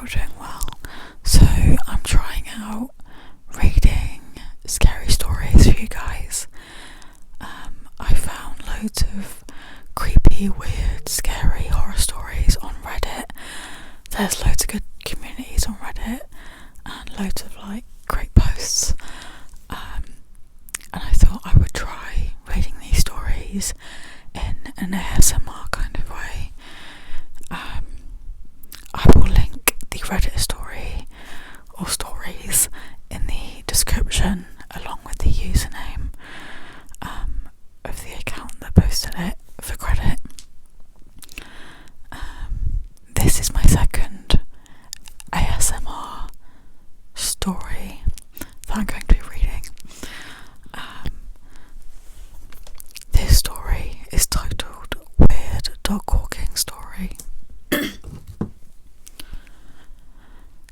all doing well. So I'm trying out reading scary stories for you guys. I found loads of creepy, weird, scary horror stories on Reddit. There's loads of good communities on Reddit and loads of great posts. And I thought I would try reading these stories in an ASMR kind of way. I will link the Reddit story or stories in the description along with the username of the account that posted it for credit. This is my second ASMR story that I'm going to be reading. This story is titled Weird Dog Walking Story.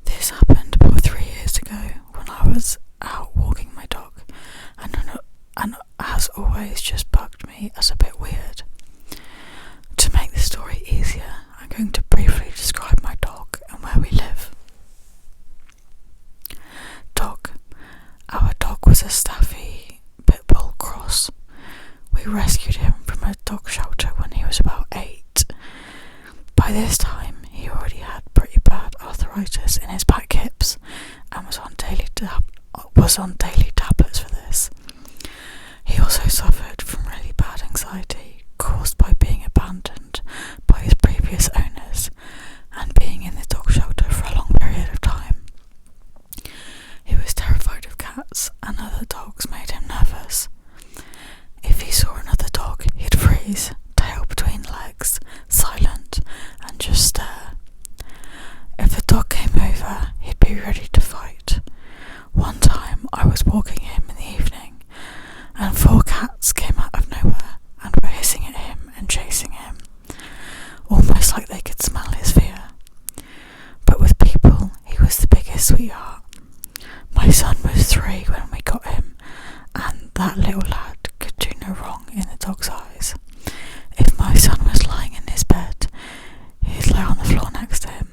This happened about 3 years ago when I was out walking my dog, and has always just bugged me as a bit weird. To make the story easier, I'm going to briefly describe my dog and where we live. Dog. Our dog was a Staffy Pitbull cross. We rescued him from a dog shelter when he was about 8. By this time, he already had pretty bad arthritis in his back hips and was on daily tablets for this. He also suffered from really bad anxiety caused by being abandoned by his previous owners and being in the dog shelter for a long period of time. He was terrified of cats, and other dogs made him nervous. If he saw another dog, he'd freeze, tail between legs, silent, and just stare. If the dog came over, he'd be ready to fight. One time, I was walking him in the evening, and 4 cats came out of nowhere and were hissing at him and chasing him, almost like they could smell his fear. But with people, he was the biggest sweetheart. My son was 3 when we got him, and that little lad could do no wrong in the dog's eyes. If my son was lying in his bed, he'd lie on the floor next to him.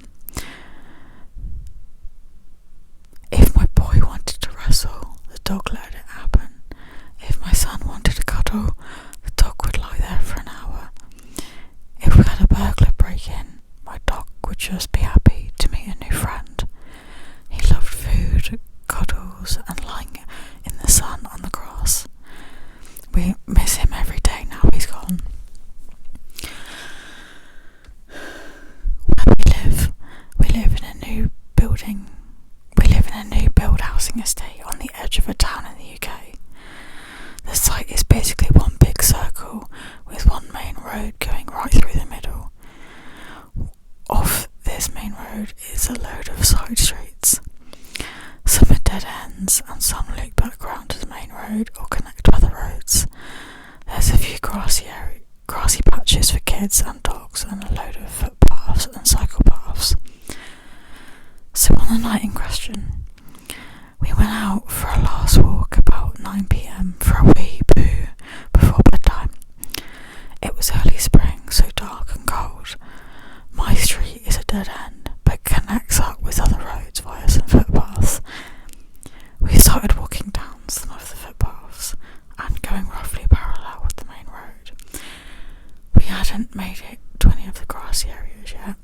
If my boy wanted to wrestle, the dog let it happen. If my son wanted to cuddle, the dog would lie there for an hour. If we had a burglar break in, my dog would just be happy to meet a new friend. He loved food, cuddles, and lying in the sun on the grass. We miss him every day now he's gone. Where we live in a new building. We live in a new build housing estate on the edge of a town in the UK. The site is basically one big circle with one main road going right through the middle. Off this main road is a load of side streets. Some are dead ends and some loop back round to the main road or connect to other roads. There's a few grassy patches for kids and dogs and a load of footpaths and cycle paths. So on the night in question, we went out for a last walk about 9 PM for a wee poo before bedtime. It was early spring, so dark and cold. My street is a dead end, but connects up with other roads via some footpaths. We started walking down some of the footpaths and going roughly parallel with the main road. We hadn't made it to any of the grassy areas yet.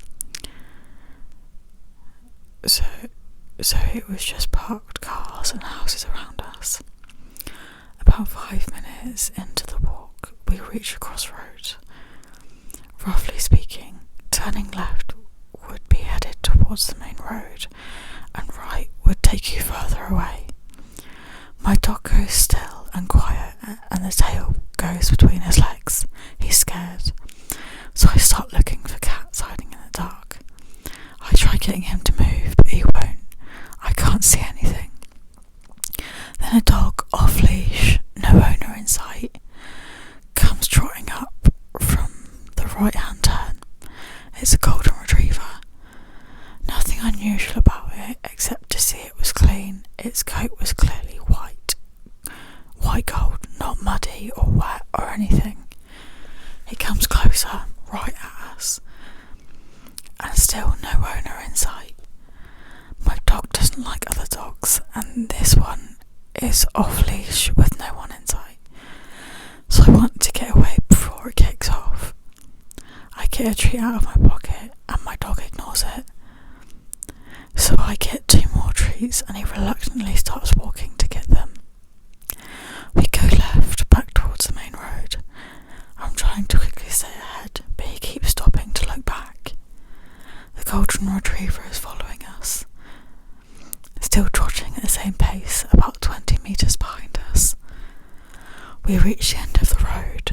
So it was just parked cars and houses around us. About 5 minutes into the walk, we reached a crossroads. Roughly speaking, turning left would be headed towards the main road, and right would take you further away. My dog goes still and quiet, and the tail goes between his legs. He's scared. So I start looking for cats hiding in the dark. I try getting him to move, but he won't. I can't see anything. Then a dog off leash, no owner in sight, comes trotting up from the right hand turn. It's a golden retriever. Nothing unusual about it except to see it was clean. Its coat was clearly white gold, not muddy or wet or anything. It comes closer, right at us, and still no owner in sight. doesn't like other dogs, and this one is off leash with no one in sight. So I want to get away before it kicks off. I get a treat out of my pocket and my dog ignores it. So I get 2 more treats and he reluctantly starts walking to get them. We go left, back towards the main road. I'm trying to quickly stay ahead, but he keeps stopping to look back. The golden retriever is following us, still trotting at the same pace, about 20 metres behind us. We reach the end of the road.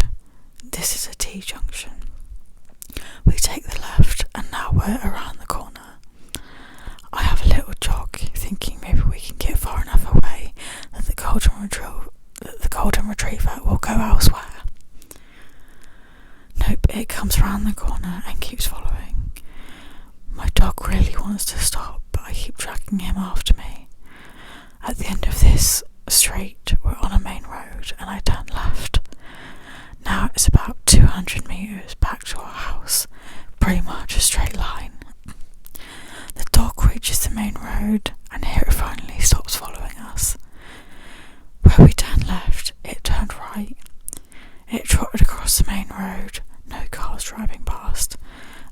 This is a T-junction. We take the left and now we're around the corner. I have a little jog, thinking maybe we can get far enough away that the golden retriever will go elsewhere. Nope, it comes around the corner and keeps following. My dog really wants to stop, but I keep dragging him after me. At the end of this street, we're on a main road and I turn left. Now it's about 200 metres back to our house, pretty much a straight line. The dog reaches the main road and here it finally stops following us. Where we turned left, it turned right. It trotted across the main road, no cars driving past,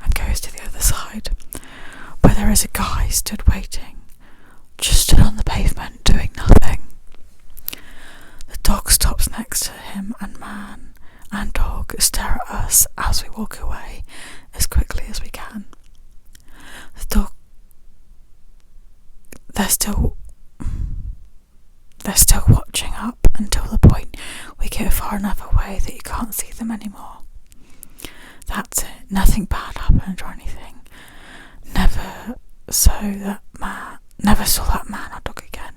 and goes to the other side, where there is a guy stood waiting, just stood on the pavement doing nothing. The dog stops next to him and man and dog stare at us as we walk away as quickly as we can. The dog They're still watching up until the point we get far enough away that you can't see them anymore. That's it. Nothing bad happened or anything. Never saw that man or dog again.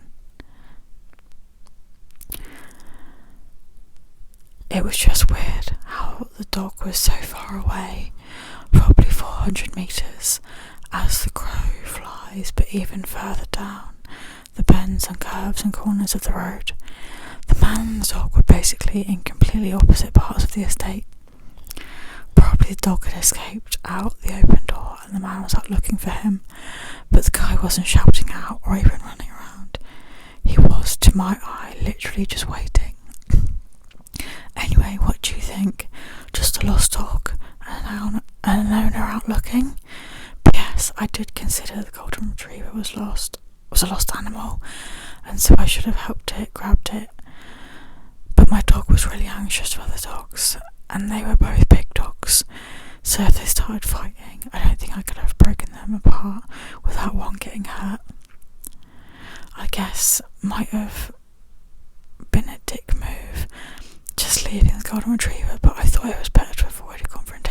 It was just weird how the dog was so far away, probably 400 metres, as the crow flies, but even further down the bends and curves and corners of the road. The man and the dog were basically in completely opposite parts of the estate. Probably the dog had escaped out the open door and the man was out looking for him, but the guy wasn't shouting out or even running around. He was, to my eye, literally just waiting. Anyway, what do you think? Just a lost dog and an owner out looking? But yes, I did consider the golden retriever was a lost animal, and so I should have helped it, grabbed it. But my dog was really anxious for the dogs, and they were both big dogs, so if they started fighting, I don't think I could have broken them apart without one getting hurt. I guess might have been a dick move, just leaving the golden retriever, but I thought it was better to avoid a confrontation